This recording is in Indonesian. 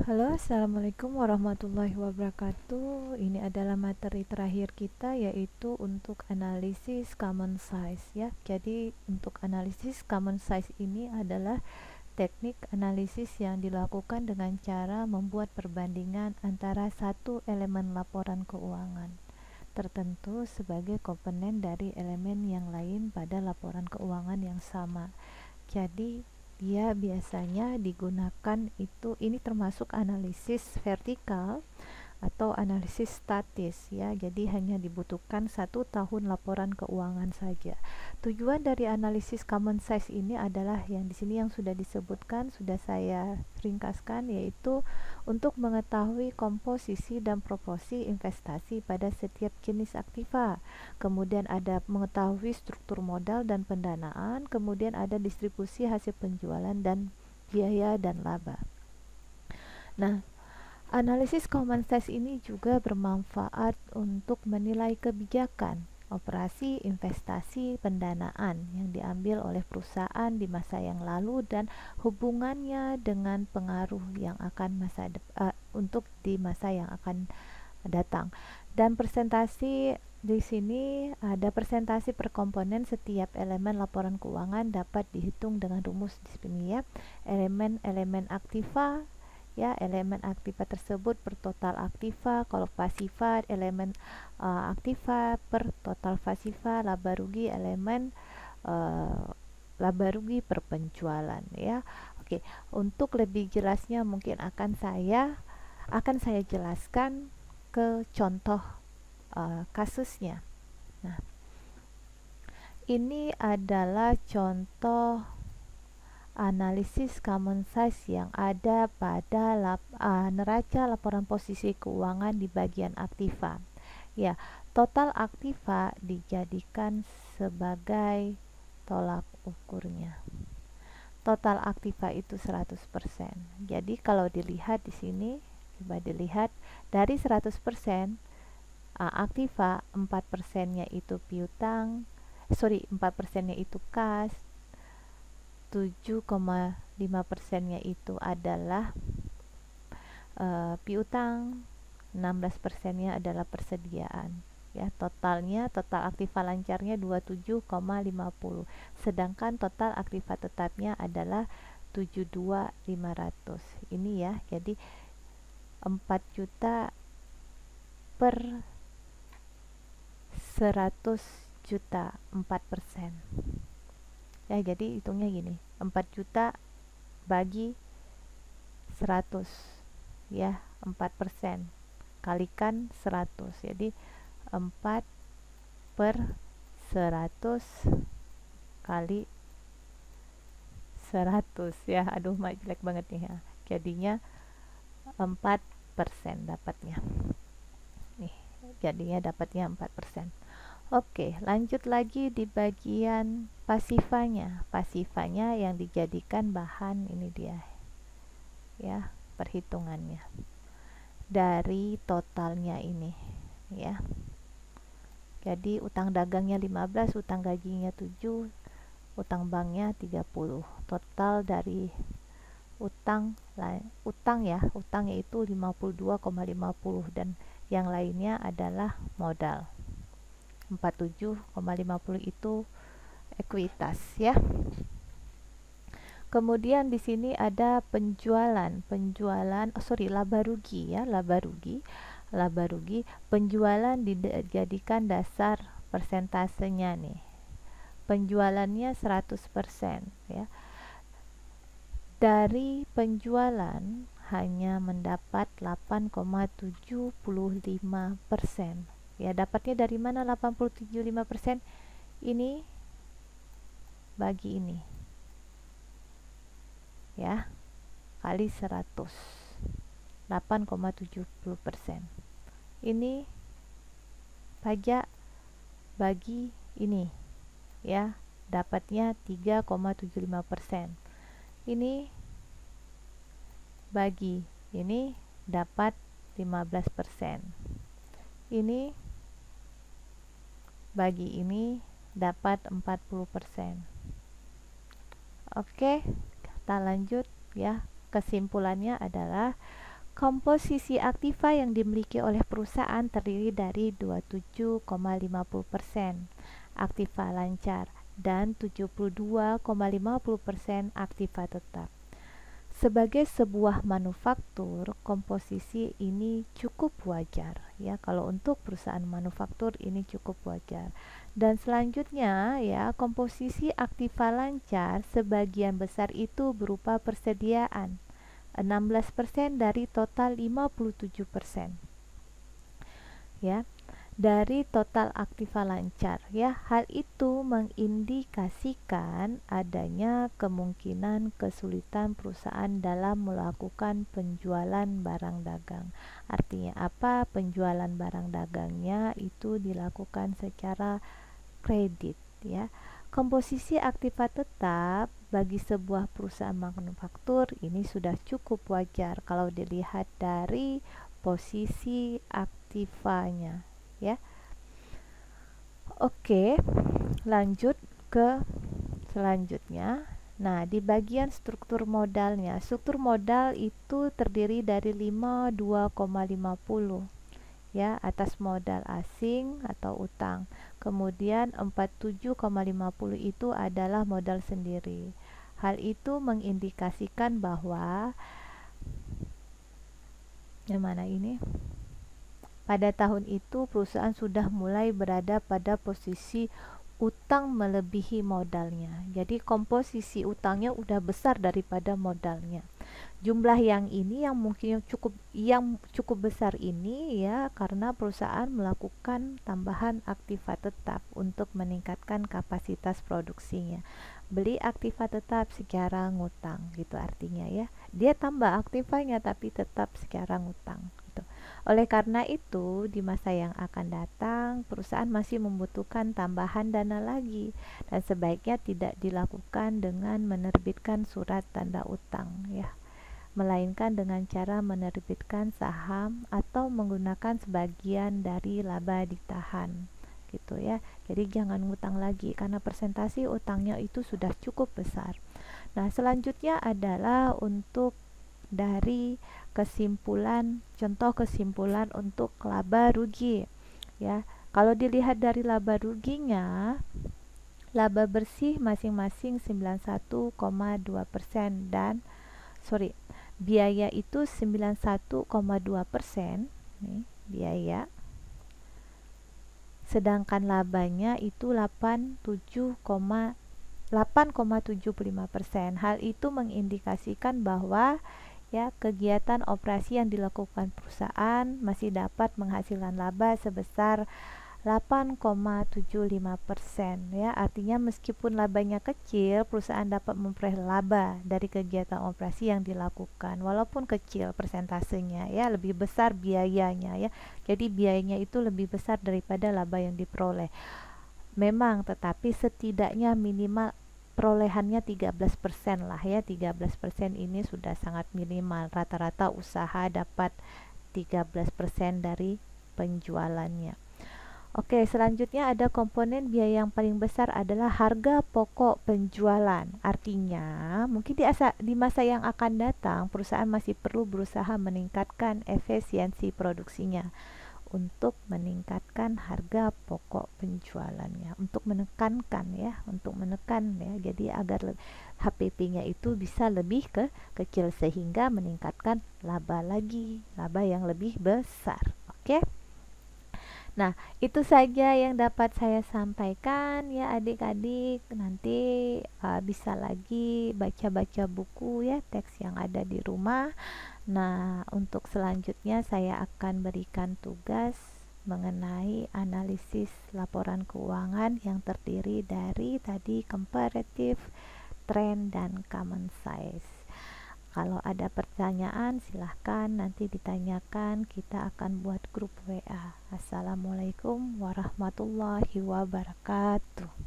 Halo, assalamualaikum warahmatullahi wabarakatuh. Ini adalah materi terakhir kita, yaitu untuk analisis common size ya. Jadi untuk analisis common size ini adalah teknik analisis yang dilakukan dengan cara membuat perbandingan antara satu elemen laporan keuangan tertentu sebagai komponen dari elemen yang lain pada laporan keuangan yang sama. Jadi dia biasanya digunakan ini termasuk analisis vertikal atau analisis statis ya. Jadi hanya dibutuhkan 1 tahun laporan keuangan saja. Tujuan dari analisis common size ini adalah yang di sini yang sudah disebutkan, sudah saya ringkaskan, yaitu untuk mengetahui komposisi dan proporsi investasi pada setiap jenis aktiva. Kemudian ada mengetahui struktur modal dan pendanaan, kemudian ada distribusi hasil penjualan dan biaya dan laba. Nah, analisis common size ini juga bermanfaat untuk menilai kebijakan operasi investasi pendanaan yang diambil oleh perusahaan di masa yang lalu dan hubungannya dengan pengaruh yang akan untuk di masa yang akan datang. Dan presentasi di sini ada presentasi per komponen setiap elemen laporan keuangan dapat dihitung dengan rumus di sini ya. Elemen aktiva ya, elemen aktiva tersebut per total aktiva, kalau pasifa elemen aktiva per total pasifa, laba rugi elemen laba rugi per penjualan ya. Oke, untuk lebih jelasnya mungkin akan saya jelaskan ke contoh kasusnya. Nah, ini adalah contoh analisis common size yang ada pada neraca laporan posisi keuangan di bagian aktiva. Ya, total aktiva dijadikan sebagai tolak ukurnya. Total aktiva itu 100%. Jadi kalau dilihat di sini, coba dilihat dari 100%, aktiva 4%-nya itu piutang, 4%-nya itu kas, 7,5%-nya itu adalah piutang, 16%-nya adalah persediaan ya. Total aktiva lancarnya 27,50, sedangkan total aktiva tetapnya adalah 72.500 ini ya. Jadi 4 juta per 100 juta, 4%. Ya, jadi hitungnya gini, 4 juta bagi 100 ya, 4% kalikan 100, jadi 4 per 100 kali 100 ya. Aduh, jelek banget nih ya. Jadinya 4% dapatnya nih, jadinya dapatnya 4%. Oke, lanjut lagi di bagian pasifanya yang dijadikan bahan, ini dia ya perhitungannya dari totalnya ini ya. Jadi utang dagangnya 15, utang gajinya 7, utang banknya 30. Total dari utang yaitu 52,50 dan yang lainnya adalah modal. 47,50 itu ekuitas ya. Kemudian di sini ada laba rugi ya, laba rugi. Penjualan dijadikan dasar persentasenya nih. Penjualannya 100% ya. Dari penjualan hanya mendapat 8,75%. Ya, dapatnya dari mana 8,75%? Ini bagi ini. Ya, kali 100. 8,70%. Ini pajak bagi ini. Ya, dapatnya 3,75%. Ini bagi ini dapat 15%. Ini bagi ini dapat 40%. Oke, kita lanjut ya. Kesimpulannya adalah Komposisi aktiva yang dimiliki oleh perusahaan terdiri dari 27,50% aktiva lancar dan 72,50% aktiva tetap. Sebagai sebuah manufaktur, komposisi ini cukup wajar ya. Kalau untuk perusahaan manufaktur ini cukup wajar. Dan selanjutnya ya, komposisi aktiva lancar sebagian besar itu berupa persediaan. 16% dari total 57% ya, dari total aktiva lancar ya. Hal itu mengindikasikan adanya kemungkinan kesulitan perusahaan dalam melakukan penjualan barang dagang. Artinya apa? Penjualan barang dagangnya itu dilakukan secara kredit ya. Komposisi aktiva tetap bagi sebuah perusahaan manufaktur ini sudah cukup wajar kalau dilihat dari posisi aktivanya ya. Oke, lanjut ke selanjutnya. Nah, di bagian struktur modalnya, struktur modal itu terdiri dari 52,50 ya, atas modal asing atau utang. Kemudian 47,50 itu adalah modal sendiri. Hal itu mengindikasikan bahwa yang mana ini? Pada tahun itu perusahaan sudah mulai berada pada posisi utang melebihi modalnya. Jadi komposisi utangnya udah besar daripada modalnya. Jumlah yang ini yang mungkin yang cukup besar ini ya, karena perusahaan melakukan tambahan aktiva tetap untuk meningkatkan kapasitas produksinya. Beli aktiva tetap secara ngutang gitu artinya ya. Dia tambah aktivanya tapi tetap secara ngutang gitu. Oleh karena itu, di masa yang akan datang, perusahaan masih membutuhkan tambahan dana lagi dan sebaiknya tidak dilakukan dengan menerbitkan surat tanda utang ya, melainkan dengan cara menerbitkan saham atau menggunakan sebagian dari laba ditahan gitu ya. Jadi jangan ngutang lagi karena persentase utangnya itu sudah cukup besar. Nah, selanjutnya adalah untuk dari kesimpulan, contoh kesimpulan untuk laba rugi ya. Kalau dilihat dari laba ruginya, laba bersih masing-masing 91,2% dan biaya itu 91,2% nih biaya, sedangkan labanya itu 8,75%. Hal itu mengindikasikan bahwa ya, kegiatan operasi yang dilakukan perusahaan masih dapat menghasilkan laba sebesar 8,75% ya. Artinya meskipun labanya kecil, perusahaan dapat memperoleh laba dari kegiatan operasi yang dilakukan walaupun kecil persentasenya ya, lebih besar biayanya ya. Jadi biayanya itu lebih besar daripada laba yang diperoleh. Memang, tetapi setidaknya minimal perolehannya 13% lah ya. 13% ini sudah sangat minimal. Rata-rata usaha dapat 13% dari penjualannya. Oke, selanjutnya ada komponen biaya yang paling besar adalah harga pokok penjualan. Artinya, mungkin di masa yang akan datang, perusahaan masih perlu berusaha meningkatkan efisiensi produksinya untuk meningkatkan harga pokok penjualannya, untuk menekan ya, jadi agar HPP-nya itu bisa lebih kecil sehingga meningkatkan laba yang lebih besar. Oke. Nah, itu saja yang dapat saya sampaikan ya adik-adik. Nanti bisa lagi baca-baca buku ya, teks yang ada di rumah. Nah, untuk selanjutnya saya akan berikan tugas mengenai analisis laporan keuangan yang terdiri dari tadi comparative, trend, dan common size. Kalau ada pertanyaan silahkan nanti ditanyakan, kita akan buat grup WA. Assalamualaikum warahmatullahi wabarakatuh.